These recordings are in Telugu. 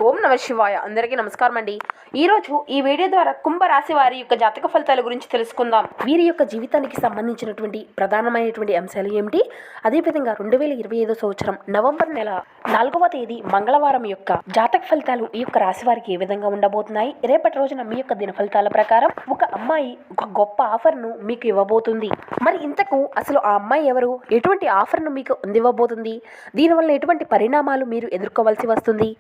ఓం నమ శివాయ. అందరికీ నమస్కారం అండి. ఈరోజు ఈ వీడియో ద్వారా కుంభరాశి వారి యొక్క జాతక ఫలితాల గురించి తెలుసుకుందాం. వీరి యొక్క జీవితానికి సంబంధించినటువంటి ప్రధానమైనటువంటి అంశాలు ఏమిటి, అదేవిధంగా 2025 సంవత్సరం నవంబర్ నెల 4వ తేదీ మంగళవారం యొక్క జాతక ఫలితాలు ఈ యొక్క రాశి వారికి ఏ విధంగా ఉండబోతున్నాయి. రేపటి రోజున మీ యొక్క దిన ఫలితాల ప్రకారం ఒక అమ్మాయి ఒక గొప్ప ఆఫర్ను మీకు ఇవ్వబోతుంది. మరి ఇంతకు అసలు ఆ అమ్మాయి ఎవరు, ఎటువంటి ఆఫర్ను మీకు అందివ్వబోతుంది, దీనివల్ల ఎటువంటి పరిణామాలు మీరు ఎదుర్కోవాల్సి వస్తుంది,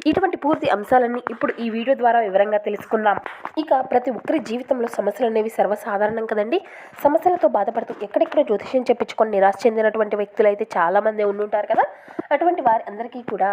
ఇటువంటి పూర్తి అంశాలన్నీ ఇప్పుడు ఈ వీడియో ద్వారా వివరంగా తెలుసుకుందాం. ఇక ప్రతి ఒక్కరి జీవితంలో సమస్యలు అనేవి సర్వసాధారణం కదండి. సమస్యలతో బాధపడుతూ ఎక్కడెక్కడ జ్యోతిష్యం చెప్పించుకొని నిరాశ చెందినటువంటి వ్యక్తులు అయితే చాలామంది ఉండుంటారు కదా. అటువంటి వారి అందరికీ కూడా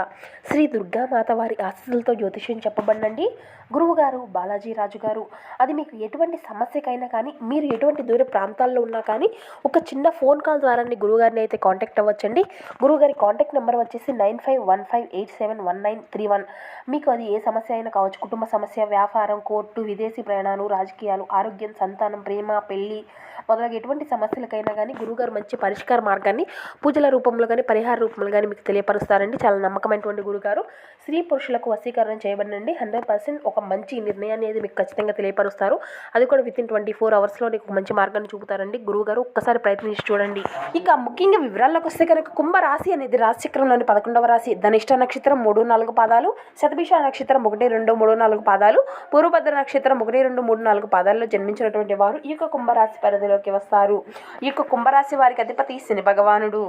శ్రీ దుర్గామాత వారి ఆశీస్సులతో జ్యోతిష్యం చెప్పబడినండి. గురువు గారు బాలాజీ రాజు గారు, అది మీకు ఎటువంటి సమస్యకైనా కానీ, మీరు ఎటువంటి దూర ప్రాంతాల్లో ఉన్నా కానీ ఒక చిన్న ఫోన్ కాల్ ద్వారా గురువుగారిని అయితే కాంటాక్ట్ అవ్వచ్చండి. గురువుగారి కాంటాక్ట్ నెంబర్ వచ్చేసి 9515871931. మీకు అది ఏ సమస్య అయినా కావచ్చు, కుటుంబ సమస్య, వ్యాపారం, కోర్టు, విదేశీ ప్రయాణాలు, రాజకీయాలు, ఆరోగ్యం, సంతానం, ప్రేమ, పెళ్లి మొదలగు ఎటువంటి సమస్యలకైనా కానీ గురువుగారు మంచి పరిష్కార మార్గాన్ని పూజల రూపంలో కానీ పరిహార రూపంలో కానీ మీకు తెలియపరుస్తారండి. చాలా నమ్మకమైనటువంటి గురుగారు. స్త్రీ పురుషులకు వశీకరణ చేయబడినండి. 100% ఒక మంచి నిర్ణయాన్ని అనేది మీకు ఖచ్చితంగా తెలియపరుస్తారు. అది కూడా వితిన్ 24 అవర్స్లో నీకు ఒక మంచి మార్గాన్ని చూపుతారండి గురువుగారు. ఒక్కసారి ప్రయత్నించి చూడండి. ఇక ముఖ్యంగా వివరాల్లోకి వస్తే కనుక కుంభరాశి అనేది రాశిచక్రంలోని 11వ రాశి. ధనిష్ట నక్షత్రం 3-4 పాదాలు, శతభిష నక్షత్రం 1-2-3-4 పాదాలు, పూర్వభద్ర నక్షత్రం 1-2-3-4 పాదాల్లో జన్మించినటువంటి వారు ఈ యొక్క కుంభరాశి పరిధిలోకి వస్తారు. ఈ యొక్క కుంభరాశి వారికి అధిపతి శని భగవానుడు.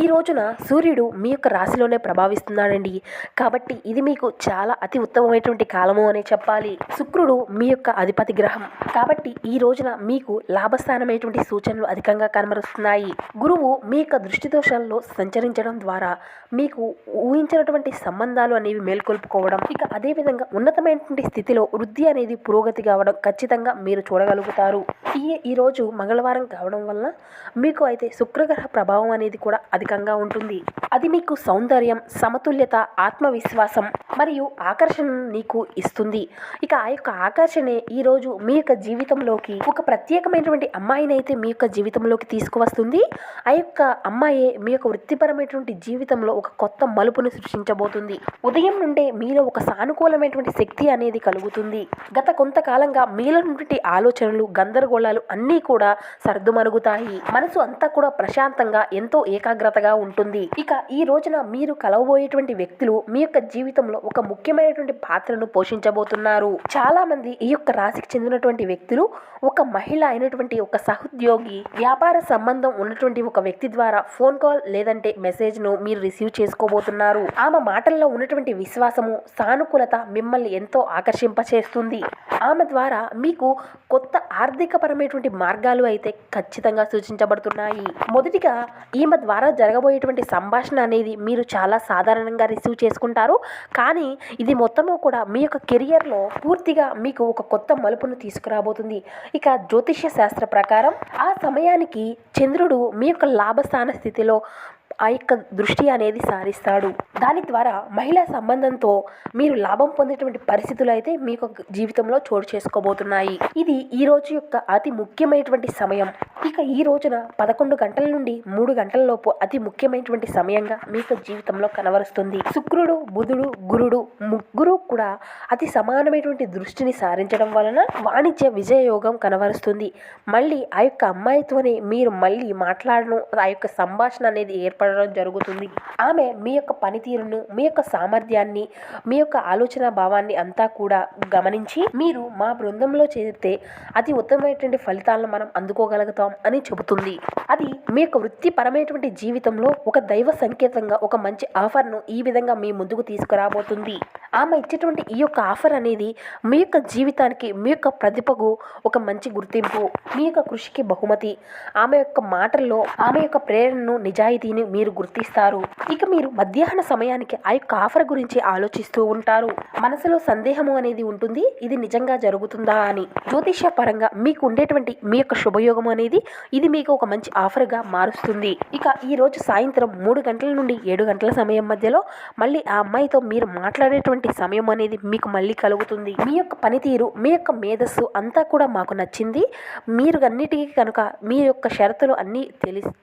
ఈ రోజున సూర్యుడు మీ యొక్క రాశిలోనే ప్రభావిస్తున్నాడండి. కాబట్టి ఇది మీకు చాలా అతి ఉత్తమమైనటువంటి కాలము అనే చెప్పాలి. శుక్రుడు మీ యొక్క అధిపతి గ్రహం. కాబట్టి ఈ రోజున మీకు లాభస్థానమైనటువంటి సూచనలు అధికంగా కనబరుస్తున్నాయి. గురువు మీ యొక్క దృష్టి దోషాల్లో సంచరించడం ద్వారా మీకు ఊహించినటువంటి సంబంధాలు అనేవి మేల్కొల్పుకోవడం, ఇక అదేవిధంగా ఉన్నతమైనటువంటి స్థితిలో వృద్ధి అనేది పురోగతి కావడం ఖచ్చితంగా మీరు చూడగలుగుతారు. ఈ రోజు మంగళవారం కావడం వల్ల మీకు అయితే శుక్రగ్రహ ప్రభావం అనేది కూడా అధికంగా ఉంటుంది. అది మీకు సౌందర్యం, సమతుల్యత, ఆత్మవిశ్వాసం మరియు ఆకర్షణ నీకు ఇస్తుంది. ఇక ఆ యొక్క ఆకర్షణే ఈరోజు మీ యొక్క జీవితంలోకి ఒక ప్రత్యేకమైనటువంటి అమ్మాయిని అయితే మీ యొక్క జీవితంలోకి తీసుకువస్తుంది. ఆ యొక్క అమ్మాయే మీ యొక్క వృత్తిపరమైనటువంటి జీవితంలో ఒక కొత్త మలుపును సృష్టించబోతుంది. ఉదయం నుండే మీలో ఒక సానుకూలమైనటువంటి శక్తి అనేది కలుగుతుంది. గత కొంతకాలంగా మీలో నుండి ఆలోచనలు, గందరగోళాలు అన్నీ కూడా సర్దుమరుగుతాయి. మనసు అంతా కూడా ప్రశాంతంగా ఎంతో ఏకాగ్రతగా ఉంటుంది. ఇక ఈ రోజున మీరు కలవబోయేటువంటి వ్యక్తులు మీ యొక్క జీవితంలో ఒక ముఖ్యమైనటువంటి పాత్రను పోషించబోతున్నారు. చాలా మంది ఈ యొక్క రాశికి చెందినటువంటి వ్యక్తులు ఒక మహిళ అయినటువంటి ఒక సహోద్యోగి, వ్యాపార సంబంధం ఉన్నటువంటి ఒక వ్యక్తి ద్వారా ఫోన్ కాల్ లేదంటే మెసేజ్ ను మీరు రిసీవ్ చేసుకోబోతున్నారు. ఆమె మాటల్లో ఉన్నటువంటి విశ్వాసము, సానుకూలత మిమ్మల్ని ఎంతో ఆకర్షింపచేస్తుంది. ఆమె ద్వారా మీకు కొత్త ఆర్థిక పరమైనటువంటి మార్గాలు అయితే ఖచ్చితంగా సూచించబడుతున్నాయి. మొదటిగా ఈమె ద్వారా జరగబోయేటువంటి సంభాషణ అనేది మీరు చాలా సాధారణంగా రిసీవ్ చేసుకుంటారు. కానీ ఇది మొత్తము కూడా మీ యొక్క కెరియర్లో పూర్తిగా మీకు ఒక కొత్త మలుపును తీసుకురాబోతుంది. ఇక జ్యోతిష్య శాస్త్ర ప్రకారం ఆ సమయానికి చంద్రుడు మీ యొక్క లాభస్థాన స్థితిలో ఆ యొక్క దృష్టి అనేది సారిస్తాడు. దాని ద్వారా మహిళా సంబంధంతో మీరు లాభం పొందేటువంటి పరిస్థితులు అయితే మీ యొక్క జీవితంలో చోటు చేసుకోబోతున్నాయి. ఇది ఈ రోజు యొక్క అతి ముఖ్యమైనటువంటి సమయం. ఇక ఈ రోజున 11 గంటల నుండి 3 గంటల లోపు అతి ముఖ్యమైనటువంటి సమయంగా మీ యొక్క జీవితంలో కనబరుస్తుంది. శుక్రుడు, బుధుడు, గురుడు ముగ్గురు కూడా అతి సమానమైనటువంటి దృష్టిని సారించడం వలన వాణిజ్య విజయయోగం కనబరుస్తుంది. మళ్ళీ ఆ యొక్క అమ్మాయితోనే మీరు మళ్ళీ మాట్లాడడం, ఆ యొక్క సంభాషణ అనేది ఏర్పడడం జరుగుతుంది. ఆమె మీ యొక్క పనితీరును, మీ యొక్క సామర్థ్యాన్ని, మీ యొక్క ఆలోచన భావాన్ని అంతా కూడా గమనించి మీరు మా బృందంలో చేరితే అతి ఉత్తమమైనటువంటి ఫలితాలను మనం అందుకోగలుగుతాం అని చెబుతుంది. అది మీ యొక్క వృత్తిపరమైనటువంటి జీవితంలో ఒక దైవ సంకేతంగా ఒక మంచి ఆఫర్ను ఈ విధంగా మీ ముందుకు తీసుకురాబోతుంది. ఆమె ఇచ్చేటువంటి ఈ యొక్క ఆఫర్ అనేది మీ యొక్క జీవితానికి, మీ యొక్క ప్రతిభకు ఒక మంచి గుర్తింపు, మీ యొక్క కృషికి బహుమతి. ఆమె యొక్క మాటల్లో ఆమె యొక్క ప్రేరణను, నిజాయితీని మీరు గుర్తిస్తారు. ఇక మీరు మధ్యాహ్న సమయానికి ఆ యొక్క ఆఫర్ గురించి ఆలోచిస్తూ ఉంటారు. మనసులో సందేహము అనేది ఉంటుంది, ఇది నిజంగా జరుగుతుందా అని. జ్యోతిష్య పరంగా మీకు ఉండేటువంటి మీ యొక్క శుభయోగం అనేది ఇది మీకు ఒక మంచి ఆఫర్గా మారుస్తుంది. ఇక ఈ రోజు సాయంత్రం 3 గంటల నుండి 7 గంటల సమయం మధ్యలో మళ్ళీ ఆ అమ్మాయితో మీరు మాట్లాడేటువంటి అనుకున్నటువంటి సమయం అనేది మీకు మళ్ళీ కలుగుతుంది. మీ యొక్క పనితీరు, మీ యొక్క మేధస్సు అంతా కూడా మాకు నచ్చింది. మీరు అన్నిటికీ కనుక మీ యొక్క షరతులు అన్నీ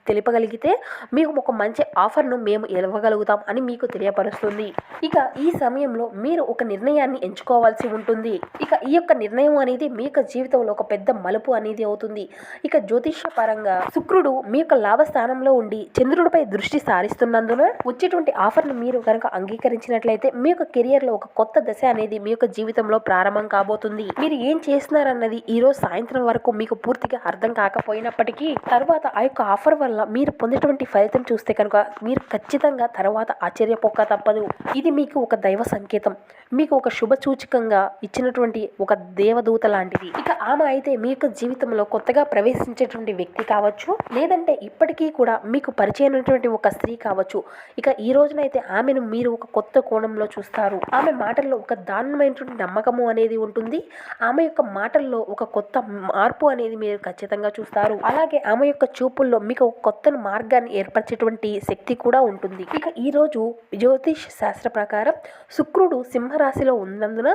తెలిపగలిగితే మీకు ఒక మంచి ఆఫర్ను మేము ఇవ్వగలుగుతాం అని మీకు తెలియపరుస్తుంది. ఇక ఈ సమయంలో మీరు ఒక నిర్ణయాన్ని ఎంచుకోవాల్సి ఉంటుంది. ఇక ఈ యొక్క నిర్ణయం అనేది మీ యొక్క జీవితంలో ఒక పెద్ద మలుపు అనేది అవుతుంది. ఇక జ్యోతిష్య పరంగా శుక్రుడు మీ యొక్క లాభ స్థానంలో ఉండి చంద్రుడిపై దృష్టి సారిస్తున్నందున వచ్చేటువంటి ఆఫర్ను మీరు కనుక అంగీకరించినట్లయితే మీ యొక్క కెరియర్లో ఒక కొత్త దశ అనేది మీ యొక్క జీవితంలో ప్రారంభం కాబోతుంది. మీరు ఏం చేస్తున్నారన్నది ఈ రోజు సాయంత్రం వరకు మీకు పూర్తిగా అర్థం కాకపోయినప్పటికీ తర్వాత ఆ యొక్క ఆఫర్ వల్ల మీరు పొందేటువంటి ఫలితం చూస్తే కనుక మీరు ఖచ్చితంగా తర్వాత ఆశ్చర్యపోక తప్పదు. ఇది మీకు ఒక దైవ సంకేతం, మీకు ఒక శుభ సూచకంగా ఇచ్చినటువంటి ఒక దేవదూత లాంటిది. ఇక ఆమె అయితే మీ యొక్క జీవితంలో కొత్తగా ప్రవేశించేటువంటి వ్యక్తి కావచ్చు, లేదంటే ఇప్పటికీ కూడా మీకు పరిచయమైనటువంటి ఒక స్త్రీ కావచ్చు. ఇక ఈ రోజునైతే ఆమెను మీరు ఒక కొత్త కోణంలో చూస్తారు. ఆమె మాటల్లో ఒక దారుణమైనటువంటి నమ్మకము అనేది ఉంటుంది. ఆమె యొక్క మాటల్లో ఒక కొత్త మార్పు అనేది మీరు ఖచ్చితంగా చూస్తారు. అలాగే ఆమె యొక్క చూపుల్లో మీకు ఒక కొత్త మార్గాన్ని ఏర్పరిచేటువంటి శక్తి కూడా ఉంటుంది. ఇక ఈ రోజు జ్యోతిష్ శాస్త్ర ప్రకారం శుక్రుడు సింహరాశిలో ఉన్నందున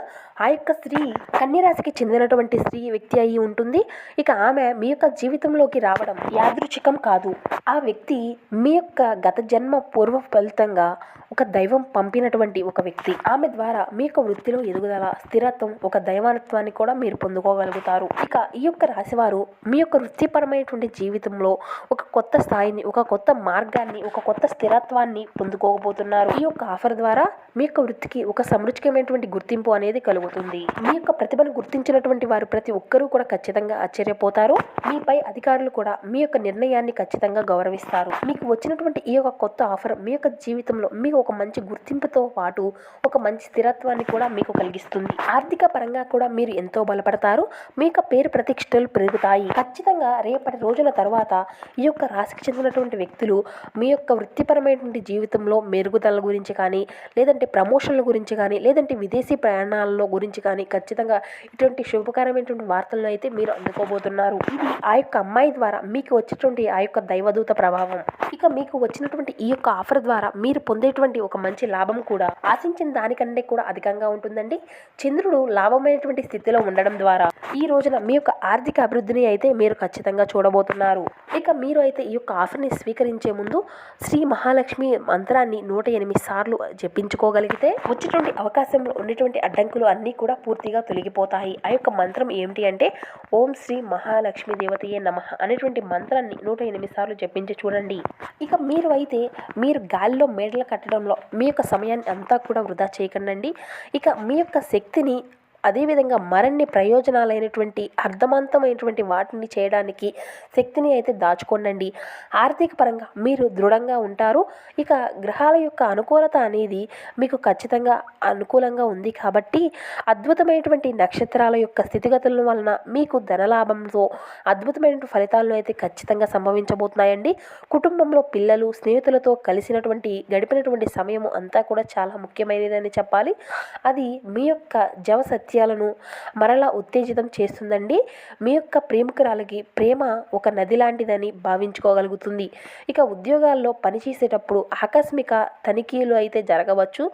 ఆ యొక్క స్త్రీ కన్యరాశికి చెందినటువంటి స్త్రీ వ్యక్తి అయి ఉంటుంది. ఇక ఆమె మీ యొక్క జీవితంలోకి రావడం యాదృచ్ఛికం కాదు. ఆ వ్యక్తి మీ యొక్క గత జన్మ పూర్వ ఫలితంగా ఒక దైవం పంపినటువంటి ఒక వ్యక్తి. ఆమె ద్వారా మీ యొక్క వృత్తిలో ఎదుగుదల, స్థిరత్వం, ఒక దైవానత్వాన్ని కూడా మీరు పొందుకోగలుగుతారు. ఇక ఈ యొక్క రాశివారు మీ యొక్క వృత్తిపరమైనటువంటి జీవితంలో ఒక కొత్త స్థాయిని, ఒక కొత్త మార్గాన్ని, ఒక కొత్త స్థిరత్వాన్ని పొందుకోబోతున్నారు. ఈ యొక్క ఆఫర్ ద్వారా మీ యొక్క వృత్తికి ఒక సముచితమైనటువంటి గుర్తింపు అనేది కలుగుతుంది. మీ యొక్క ప్రతిభను గుర్తించినటువంటి వారు ప్రతి ఒక్కరూ కూడా ఖచ్చితంగా ఆశ్చర్యపోతారు. మీపై అధికారులు కూడా మీ యొక్క నిర్ణయాన్ని ఖచ్చితంగా గౌరవిస్తారు. మీకు వచ్చినటువంటి ఈ యొక్క కొత్త ఆఫర్ మీ యొక్క జీవితంలో మీకు ఒక మంచి గుర్తింపుతో పాటు ఒక మంచి స్థిరత్వాన్ని కూడా మీకు కలిగిస్తుంది. ఆర్థిక పరంగా కూడా మీరు ఎంతో బలపడతారు. మీ యొక్క పేరు ప్రతిష్టలు పెరుగుతాయి. ఖచ్చితంగా రేపటి రోజుల తర్వాత ఈ యొక్క రాశికి చెందినటువంటి వ్యక్తులు మీ యొక్క వృత్తిపరమైనటువంటి జీవితంలో మెరుగుదల గురించి కానీ, లేదంటే ప్రమోషన్ల గురించి కానీ, లేదంటే విదేశీ ప్రయాణాలలో గురించి కానీ ఖచ్చితంగా ఇటువంటి శుభకరమైనటువంటి వార్తలను అయితే మీరు అందుకోబోతున్నారు. ఇది ఆ యొక్క అమ్మాయి ద్వారా మీకు వచ్చేటువంటి ఆ యొక్క దైవదూత ప్రభావం. ఇక మీకు వచ్చినటువంటి ఈ యొక్క ఆఫర్ ద్వారా మీరు పొందేటువంటి ఒక మంచి లాభం కూడా ఆశించిన దానికంటే కూడా అధికంగా ఉంటుందండి. చంద్రుడు లాభమైనటువంటి స్థితిలో ఉండడం ద్వారా ఈ రోజున మీ యొక్క ఆర్థిక అభివృద్ధిని అయితే మీరు ఖచ్చితంగా చూడబోతున్నారు. ఇక మీరు అయితే ఈ యొక్క ఆఫర్ని స్వీకరించే ముందు శ్రీ మహాలక్ష్మి మంత్రాన్ని 108 సార్లు జపించుకోగలిగితే వచ్చేటువంటి అవకాశంలో ఉన్నటువంటి అడ్డంకులు అన్నీ కూడా పూర్తిగా తొలగిపోతాయి. ఆ యొక్క మంత్రం ఏమిటి అంటే ఓం శ్రీ మహాలక్ష్మి దేవతయే నమః అనేటువంటి మంత్రాన్ని 108 సార్లు జపించి చూడండి. ఇక మీరు అయితే మీరు గాలిలో మేడలు కట్టడంలో మీ యొక్క సమయాన్ని అంతా కూడా వృధా చేయకండి. ఇక మీ యొక్క శక్తిని అదేవిధంగా మరిన్ని ప్రయోజనాలైనటువంటి అర్థవంతమైనటువంటి వాటిని చేయడానికి శక్తిని అయితే దాచుకోండి. ఆర్థిక పరంగా మీరు దృఢంగా ఉంటారు. ఇక గ్రహాల యొక్క అనుకూలత అనేది మీకు ఖచ్చితంగా అనుకూలంగా ఉంది కాబట్టి అద్భుతమైనటువంటి నక్షత్రాల యొక్క స్థితిగతుల వలన మీకు ధనలాభంతో అద్భుతమైన ఫలితాలను అయితే ఖచ్చితంగా సంభవించబోతున్నాయండి. కుటుంబంలో పిల్లలు, స్నేహితులతో గడిపినటువంటి సమయం అంతా కూడా చాలా ముఖ్యమైనదని చెప్పాలి. అది మీ యొక్క జవసత్యాలను మరలా ఉత్తేజితం చేస్తుందండి. మీ యొక్క ప్రేమికురాలకి ప్రేమ ఒక నది లాంటిదని భావించుకోగలుగుతుంది. ఇక ఉద్యోగాల్లో పనిచేసేటప్పుడు ఆకస్మిక తనిఖీలు అయితే జరగవచ్చు.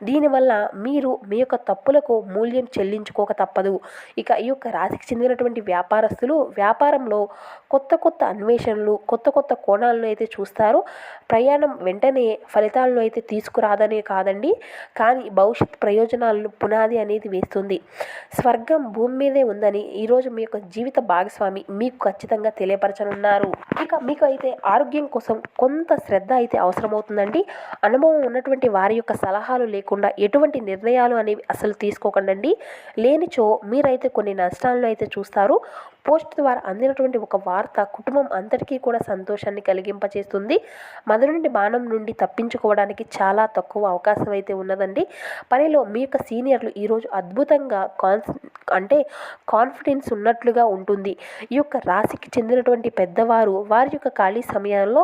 దీనివల్ల మీరు మీ యొక్క తప్పులకు మూల్యం చెల్లించుకోక తప్పదు. ఇక ఈ యొక్క రాశికి చెందినటువంటి వ్యాపారస్తులు వ్యాపారంలో కొత్త కొత్త అన్వేషణలు, కొత్త కొత్త కోణాలను అయితే చూస్తారు. ప్రయాణం వెంటనే ఫలితాలను అయితే తీసుకురాదనే కాదండి, కానీ భవిష్యత్ ప్రయోజనాలను పునాది అనేది వేస్తుంది. స్వర్గం భూమి మీదే ఉందని ఈరోజు మీ యొక్క జీవిత భాగస్వామి మీకు ఖచ్చితంగా తెలియపరచనున్నారు. ఇక మీకు అయితే ఆరోగ్యం కోసం కొంత శ్రద్ధ అయితే అవసరమవుతుందండి. అనుభవం ఉన్నటువంటి వారి యొక్క సలహాలు లేకుండా ఎటువంటి నిర్ణయాలు అనేవి అసలు తీసుకోకండి. లేనిచో మీరైతే కొన్ని నష్టాలను అయితే చూస్తారు. పోస్ట్ ద్వారా అందినటువంటి ఒక వార్త కుటుంబం అంతటికీ కూడా సంతోషాన్ని కలిగింపచేస్తుంది. మధు నుండి బాణం నుండి తప్పించుకోవడానికి చాలా తక్కువ అవకాశం అయితే ఉన్నదండి. పనిలో మీ యొక్క సీనియర్లు ఈరోజు అద్భుతంగా కాన్ఫిడెన్స్ ఉన్నట్లుగా ఉంటుంది. ఈ యొక్క రాశికి చెందినటువంటి పెద్దవారు వారి యొక్క ఖాళీ సమయాల్లో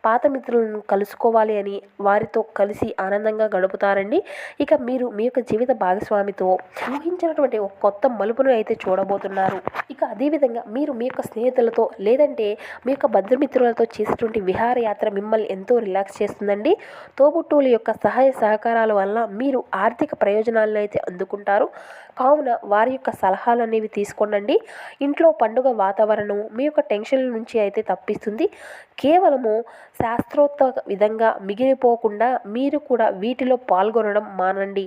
పాత మిత్రులను కలుసుకోవాలి అని వారితో కలిసి ఆనందంగా గడుపుతారండి. ఇక మీరు మీ యొక్క జీవిత భాగస్వామితో ఊహించినటువంటి ఒక కొత్త మలుపును అయితే చూడబోతున్నారు. ఇక అదేవిధంగా అదేవిధంగా మీరు మీ యొక్క స్నేహితులతో లేదంటే మీ యొక్క బంధుమిత్రులతో చేసేటువంటి విహారయాత్ర మిమ్మల్ని ఎంతో రిలాక్స్ చేస్తుందండి. తోబుట్టువుల యొక్క సహాయ సహకారాల వల్ల మీరు ఆర్థిక ప్రయోజనాలను అయితే అందుకుంటారు. కావున వారి యొక్క సలహాలు అనేవి తీసుకోండి. ఇంట్లో పండుగ వాతావరణం మీ యొక్క టెన్షన్ల నుంచి అయితే తప్పిస్తుంది. కేవలము శాస్త్రోక్త విధంగా మిగిలిపోకుండా మీరు కూడా వీటిలో పాల్గొనడం మానండి.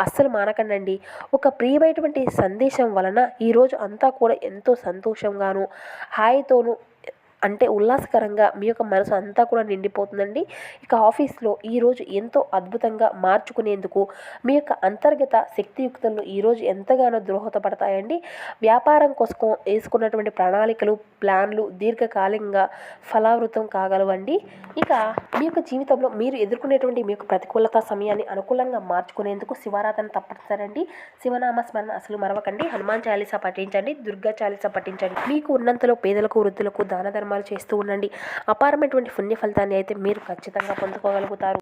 అస్సలు మానకండి. ఒక ప్రియమైనటువంటి సందేశం వలన ఈరోజు అంతా కూడా ఎంతో సంతోషంగాను హాయితోనూ అంటే ఉల్లాసకరంగా మీ యొక్క మనసు అంతా కూడా నిండిపోతుందండి. ఇక ఆఫీస్లో ఈరోజు ఎంతో అద్భుతంగా మార్చుకునేందుకు మీ యొక్క అంతర్గత శక్తియుక్తులు ఈరోజు ఎంతగానో దోహదపడతాయండి. వ్యాపారం కోసం వేసుకున్నటువంటి ప్రణాళికలు ప్లాన్లు దీర్ఘకాలికంగా ఫలావృతం కాగలవండి. ఇక మీ యొక్క జీవితంలో మీరు ఎదుర్కొనేటువంటి మీ యొక్క ప్రతికూలత సమయాన్ని అనుకూలంగా మార్చుకునేందుకు శివారాధన తప్పనిసరండి. శివనామ స్మరణ అసలు మరవకండి. హనుమాన్ చాలీసా పఠించండి, దుర్గా చాలీసా పఠించండి. మీకు ఉన్నంతలో పేదలకు వృద్ధులకు దాన ధర్మాలు చేస్తూ ఉండండి. అపారమైనటువంటి పుణ్య ఫలితాన్ని అయితే మీరు ఖచ్చితంగా పొందుకోగలుగుతారు.